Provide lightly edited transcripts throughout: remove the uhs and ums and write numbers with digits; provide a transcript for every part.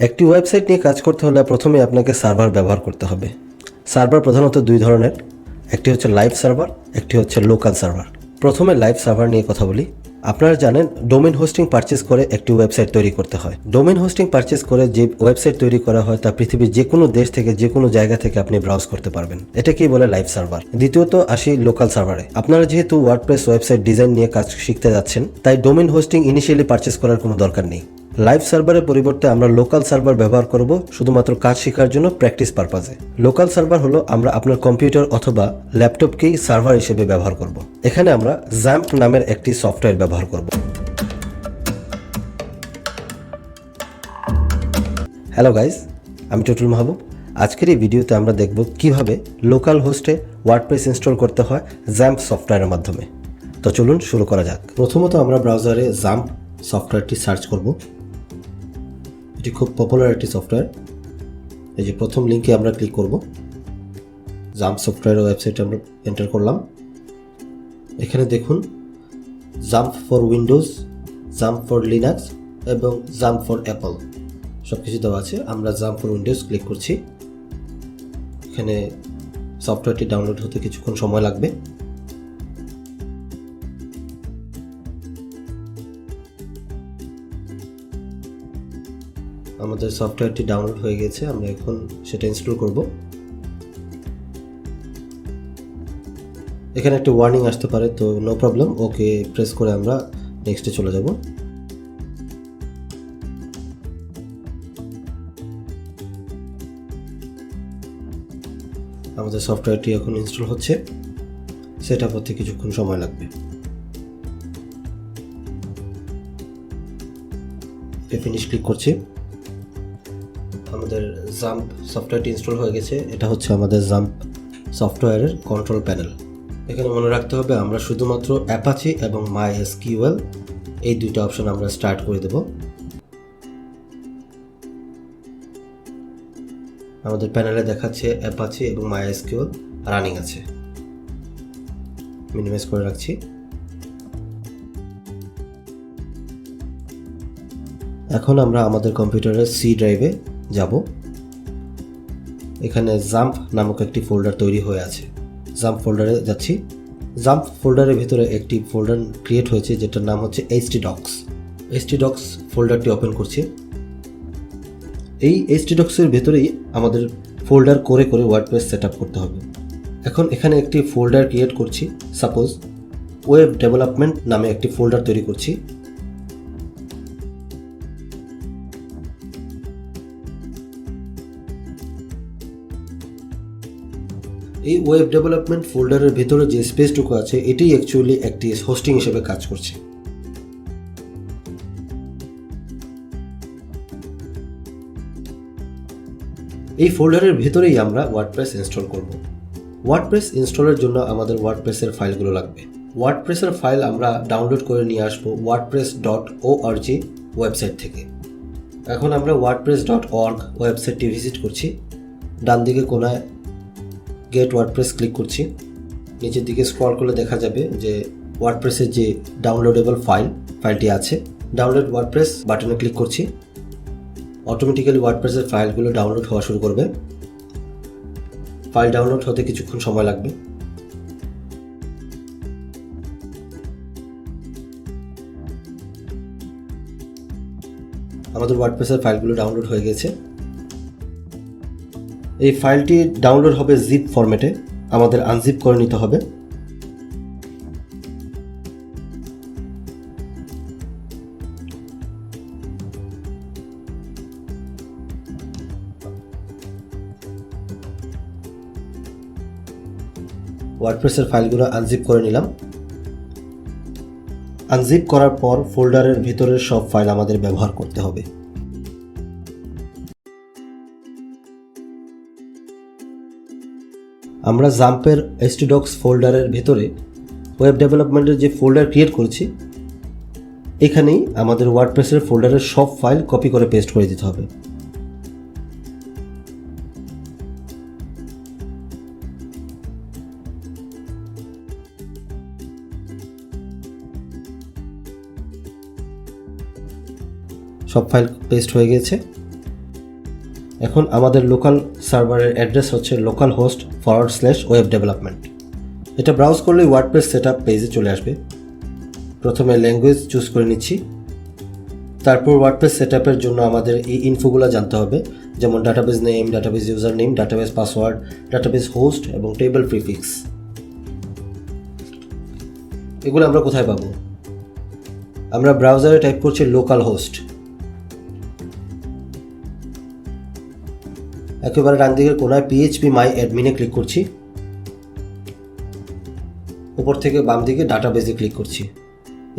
একটি ওয়েবসাইট নিয়ে কাজ করতে হলে প্রথমে আপনাকে সার্ভার ব্যবহার করতে হবে। সার্ভার প্রধানত দুই ধরনের, একটি হচ্ছে লাইভ সার্ভার, একটি হচ্ছে লোকাল সার্ভার। প্রথমে লাইভ সার্ভার নিয়ে কথা বলি। আপনারা জানেন ডোমেন হোস্টিং পারচেজ করে একটি ওয়েবসাইট তৈরি করতে হয়। ডোমেন হোস্টিং পারচেজ করে যে ওয়েবসাইট তৈরি করা হয় তা পৃথিবীর যে কোনো দেশ থেকে যে কোনো জায়গা থেকে আপনি ব্রাউজ করতে পারবেন। এটাকেই বলে লাইভ সার্ভার। দ্বিতীয়ত আসি লোকাল সার্ভারে। আপনারা যেহেতু ওয়ার্ডপ্রেস ওয়েবসাইট ডিজাইন নিয়ে কাজ শিখতে যাচ্ছেন, তাই ডোমেন হোস্টিং ইনিশিয়ালি পারচেজ করার কোনো দরকার নেই। লাইভ সার্ভারের পরিবর্তে আমরা লোকাল সার্ভার ব্যবহার করব শুধুমাত্র কাজ শেখার জন্য, প্র্যাকটিস পারপাজে। লোকাল সার্ভার হলো আমরা আপনার কম্পিউটার অথবা ল্যাপটপকেই সার্ভার হিসেবে ব্যবহার করব। এখানে আমরা XAMPP নামের একটি সফটওয়্যার ব্যবহার করব। হ্যালো গাইজ, আমি টুটুল মাহবুব। আজকের এই ভিডিওতে আমরা দেখব কিভাবে লোকাল হোস্টে ওয়ার্ডপ্রেস ইনস্টল করতে হয় XAMPP সফটওয়্যারের মাধ্যমে। তো চলুন শুরু করা যাক। প্রথমত আমরা ব্রাউজারে XAMPP সফটওয়্যারটি সার্চ করব। এটি খুব পপুলার একটি সফটওয়্যার। এই যে প্রথম লিঙ্কে আমরা ক্লিক করব। XAMPP সফটওয়্যারের ওয়েবসাইটে আমরা এন্টার করলাম। এখানে দেখুন XAMPP for Windows, XAMPP for Linux এবং XAMPP ফর অ্যাপল সব কিছু দেওয়া আছে। আমরা XAMPP ফর উইন্ডোজ ক্লিক করছি। এখানে সফটওয়্যারটি ডাউনলোড হতে কিছুক্ষণ সময় লাগবে। আমাদের সফটওয়্যারটি ডাউনলোড হয়ে গেছে, আমরা এখন সেটা ইনস্টল করব। এখানে একটা ওয়ার্নিং আসতে পারে, তো নো প্রবলেম, ওকে প্রেস করে আমরা নেক্সটে চলে যাব। আমাদের সফটওয়্যারটি এখন ইনস্টল হচ্ছে। সেট আপ হতে কিছুক্ষণ সময় লাগবে। ফিনিশ ক্লিক করছি। আমাদের XAMPP সফটওয়্যারটি ইনস্টল হয়ে গেছে। এটা হচ্ছে আমাদের XAMPP সফটওয়্যারের কন্ট্রোল প্যানেল। এখানে মনে রাখতে হবে আমরা শুধুমাত্র অ্যাপাচি এবং MySQL এই দুইটা অপশন আমরা স্টার্ট করে দেব। আমাদের প্যানেলে দেখাচ্ছে অ্যাপাচি এবং MySQL রানিং আছে। মিনিমাইজ করে রাখছি। এখন আমরা আমাদের কম্পিউটারের সি ড্রাইভে যাব। এখানে XAMPP নামক একটি ফোল্ডার তৈরি হয়ে আছে। XAMPP ফোল্ডারে যাচ্ছি। XAMPP ফোল্ডারের ভিতরে একটি ফোল্ডার ক্রিয়েট হয়েছে যেটার নাম হচ্ছে htdocs। htdocs ফোল্ডারটি ওপেন করছি। এই htdocs-এর ভেতরেই আমাদের ফোল্ডার করে করে ওয়ার্ডপ্রেস সেট আপ করতে হবে। এখন এখানে একটি ফোল্ডার ক্রিয়েট করছি। সাপোজ ওয়েব ডেভেলপমেন্ট নামে একটি ফোল্ডার তৈরি করছি। এই ওয়েব ডেভেলপমেন্ট ফোল্ডারের ভেতরে যে স্পেসটুকু আছে এটি অ্যাকচুয়ালি একটি হোস্টিং হিসেবে কাজ করছে। এই ফোল্ডারের ভেতরেই আমরা ওয়ার্ডপ্রেস ইনস্টল করব। ওয়ার্ডপ্রেস ইনস্টলের জন্য আমাদের ওয়ার্ডপ্রেসের ফাইলগুলো লাগবে। ওয়ার্ডপ্রেসের ফাইল আমরা ডাউনলোড করে নিয়ে আসবো wordpress.org ওয়েবসাইট থেকে। এখন আমরা wordpress.org ওয়েবসাইটটি ভিজিট করছি। ডান দিকে কোনায় গেট ওয়ার্ডপ্রেস ক্লিক করছি। নিচের দিকে স্ক্রল করলে দেখা যাবে যে ওয়ার্ডপ্রেসের যে ডাউনলোডেবল ফাইলটি আছে। ডাউনলোড ওয়ার্ডপ্রেস বাটনে ক্লিক করছি। অটোমেটিক্যালি ওয়ার্ডপ্রেসের ফাইলগুলো ডাউনলোড হওয়া শুরু করবে। ফাইল ডাউনলোড হতে কিছুক্ষণ সময় লাগবে। আমাদের ওয়ার্ডপ্রেসের ফাইলগুলো ডাউনলোড হয়ে গেছে। এই ফাইলটি ডাউনলোড হবে জিপ ফরম্যাটে। আমাদের আনজিপ করে নিতে হবে। ওয়ার্ডপ্রেসের ফাইলগুলো আনজিপ করে নিলাম। আনজিপ করার পর ফোল্ডারের ভিতরের সব ফাইল আমাদের ব্যবহার করতে হবে। আমরা XAMPP-এর htdocs ফোল্ডারের ভেতরে ওয়েব ডেভেলপমেন্টের যে ফোল্ডার ক্রিয়েট করেছি এখানেই আমাদের ওয়ার্ডপ্রেসের ফোল্ডারের সব ফাইল কপি করে পেস্ট করে দিতে হবে। সব ফাইল পেস্ট হয়ে গেছে। এখন আমাদের লোকাল সার্ভারের অ্যাড্রেস হচ্ছে localhost/web development। এটা ব্রাউজ করলে ওয়ার্ডপ্রেস সেটআপ পেজে চলে আসবে। প্রথমে ল্যাঙ্গুয়েজ চুজ করে নিচ্ছি। তারপর ওয়ার্ডপ্রেস সেটআপের জন্য আমাদের এই ইনফোগুলো জানতে হবে, যেমন database name, database user name, database password, database host এবং টেবল প্রিফিক্স। এগুলো আমরা কোথায় পাবো? আমরা ব্রাউজারে টাইপ করছি লোকাল হোস্ট। একেবারে ডান দিকের কোনায় PHP মাই অ্যাডমিনে ক্লিক করছি। উপর থেকে বাম দিকে ডাটাবেসে ক্লিক করছি।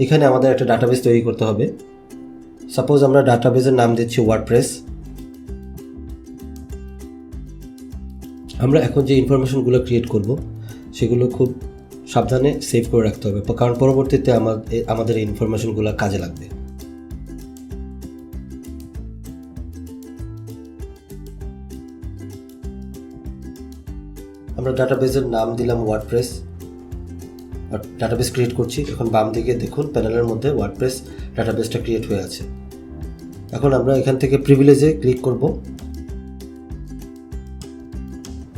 এখানে আমাদের একটা ডাটাবেস তৈরি করতে হবে। সাপোজ আমরা ডাটাবেসের নাম দিচ্ছি ওয়ার্ডপ্রেস। আমরা এখন যে ইনফরমেশনগুলো ক্রিয়েট করব সেগুলো খুব সাবধানে সেভ করে রাখতে হবে, কারণ পরবর্তীতে আমাদের এই ইনফরমেশনগুলো কাজে লাগবে। আমরা ডাটাবেসের নাম দিলাম ওয়ার্ডপ্রেস, ডাটাবেস ক্রিয়েট করছি। এখন বাম দিকে দেখুন প্যানেলের মধ্যে ওয়ার্ডপ্রেস ডাটাবেসটা ক্রিয়েট হয়ে আছে। এখন আমরা এখান থেকে প্রিভিলেজে ক্লিক করব।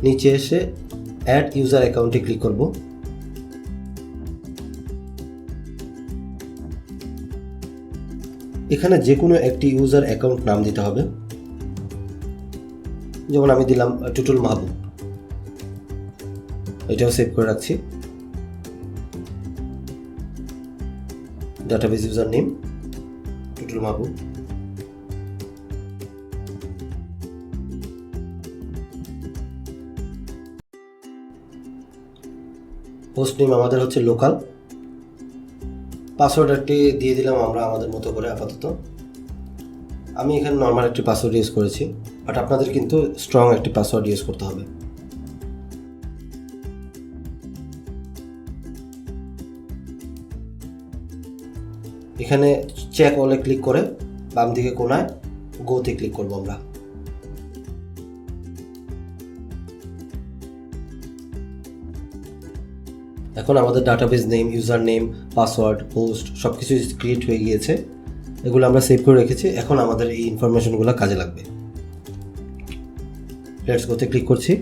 নিচে এসে অ্যাড ইউজার অ্যাকাউন্টে ক্লিক করব। এখানে যে কোনো একটি ইউজার অ্যাকাউন্ট নাম দিতে হবে, যেমন আমি দিলাম টুটুল মাহবুব। এটাও সেভ করে রাখছি। ডাটাবেস ইউজার নেম টুটুল মাহবুব। হোস্ট নেম আমাদের হচ্ছে লোকাল। পাসওয়ার্ড একটি দিয়ে দিলাম আমরা আমাদের মতো করে আপাতত। আমি এখানে নর্মাল একটি পাসওয়ার্ড ইউজ করেছি, বাট আপনাদের কিন্তু স্ট্রং একটি পাসওয়ার্ড ইউজ করতে হবে। এখানে চেক অলে ক্লিক করে বাম দিকে কোনায় গোতে ক্লিক করব আমরা। এখন আমাদের database name, user name, password, host সবকিছু ক্রিয়েট হয়ে গিয়েছে। এগুলো আমরা সেভ করে রেখেছি। এখন আমাদের এই ইনফরমেশনগুলো কাজে লাগবে। লেটস গোতে ক্লিক করছি।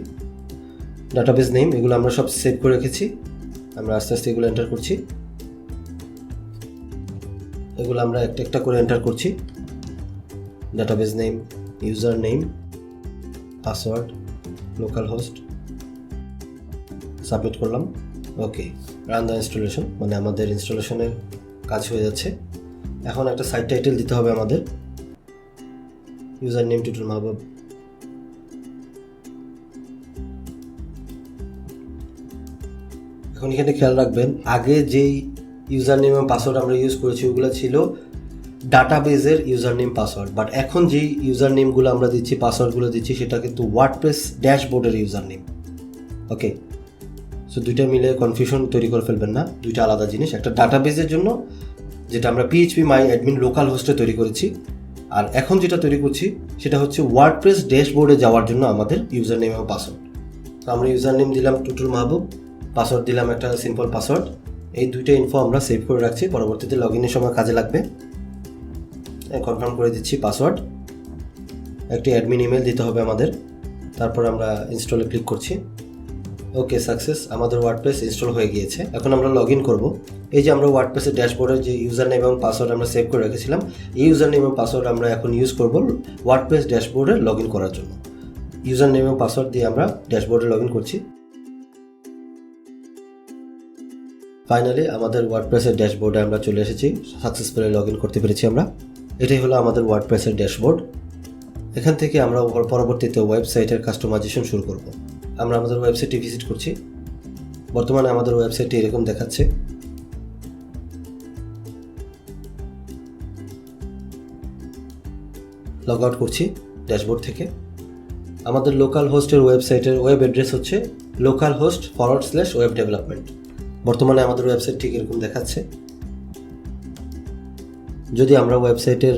ডাটাবেস নেম এগুলো আমরা সব সেভ করে রেখেছি। আমরা আস্তে আস্তে এগুলো এন্টার করছি। এগুলো আমরা একটা একটা করে এন্টার করছি। Database name, user name, password, local host, submit করলাম। ওকে, রান দ্য ইনস্টলেশন, মানে আমাদের ইনস্টলেশনের কাজ হয়ে যাচ্ছে। এখন একটা সাইট টাইটেল দিতে হবে আমাদের। ইউজার নেম টুটুল মাহবুব। এখন এখানে খেয়াল রাখবেন, আগে যেই ইউজার নেম এবং পাসওয়ার্ড আমরা ইউজ করেছি ওগুলো ছিল ডাটাবেসের ইউজার নেম পাসওয়ার্ড, বাট এখন যেই ইউজার নেমগুলো আমরা দিচ্ছি, পাসওয়ার্ডগুলো দিচ্ছি, সেটা কিন্তু ওয়ার্ডপ্রেস ড্যাশবোর্ডের ইউজার নেম। ওকে, সো দুইটা মিলে কনফিউশন তৈরি করে ফেলবেন না, দুইটা আলাদা জিনিস। একটা ডাটাবেসের জন্য যেটা আমরা PHP মাই অ্যাডমিন লোকাল হোস্টে তৈরি করেছি, আর এখন যেটা তৈরি করছি সেটা হচ্ছে ওয়ার্ডপ্রেস ড্যাশবোর্ডে যাওয়ার জন্য আমাদের ইউজার নেম এবং পাসওয়ার্ড। তো আমরা ইউজার নেম দিলাম টুটুল মাহবুব, পাসওয়ার্ড দিলাম একটা সিম্পল পাসওয়ার্ড। এই দুইটা ইনফো আমরা সেভ করে রাখছি, পরবর্তীতে লগ ইনের সময় কাজে লাগবে। কনফার্ম করে দিচ্ছি পাসওয়ার্ড। একটি অ্যাডমিন ইমেল দিতে হবে আমাদের। তারপর আমরা ইনস্টলে ক্লিক করছি। ওকে, সাকসেস, আমাদের ওয়ার্ডপ্রেস ইনস্টল হয়ে গিয়েছে। এখন আমরা লগ ইন করবো। এই যে আমরা ওয়ার্ডপ্রেসের ড্যাশবোর্ডের যে ইউজার নেম এবং পাসওয়ার্ড আমরা সেভ করে রেখেছিলাম, এই ইউজার নেম এবং পাসওয়ার্ড আমরা এখন ইউজ করবো ওয়ার্ডপ্রেস ড্যাশবোর্ডে লগ ইন করার জন্য। ইউজার নেম এবং পাসওয়ার্ড দিয়ে আমরা ড্যাশবোর্ডে লগ ইন করছি। ফাইনালি আমাদের ওয়ার্ডপ্রেসের ড্যাশবোর্ডে আমরা চলে এসেছি, সাকসেসফুলি লগ ইন করতে পেরেছি আমরা। এটাই হলো আমাদের ওয়ার্ডপ্রেসের ড্যাশবোর্ড। এখান থেকে আমরা পরবর্তীতে ওয়েবসাইটের কাস্টমাইজেশন শুরু করব। আমরা আমাদের ওয়েবসাইটটি ভিজিট করছি। বর্তমানে আমাদের ওয়েবসাইটটি এরকম দেখাচ্ছে। লগ আউট করছি ড্যাশবোর্ড থেকে। আমাদের লোকাল হোস্টের ওয়েবসাইটের ওয়েব অ্যাড্রেস হচ্ছে localhost/web development। বর্তমানে আমাদের ওয়েবসাইট ঠিক এরকম দেখাচ্ছে। যদি আমরা ওয়েবসাইটের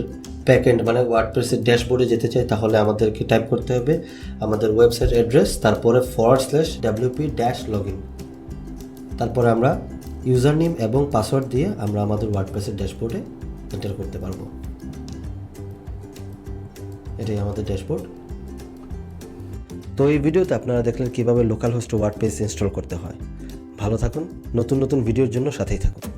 ব্যাকএন্ড মানে ওয়ার্ডপ্রেসের ড্যাশবোর্ডে যেতে চাই, তাহলে আমাদেরকে টাইপ করতে হবে আমাদের ওয়েবসাইট অ্যাড্রেস, তারপরে /wp-login, তারপরে আমরা ইউজার নেম এবং পাসওয়ার্ড দিয়ে আমরা আমাদের ওয়ার্ডপ্রেসের ড্যাশবোর্ডে এন্টার করতে পারবো। এটাই আমাদের ড্যাশবোর্ড। তো এই ভিডিওতে আপনারা দেখলেন কীভাবে লোকাল হোস্ট ওয়ার্ডপ্রেস ইনস্টল করতে হয়। ভালো থাকুন, নতুন নতুন ভিডিওর জন্য সাথেই থাকুন।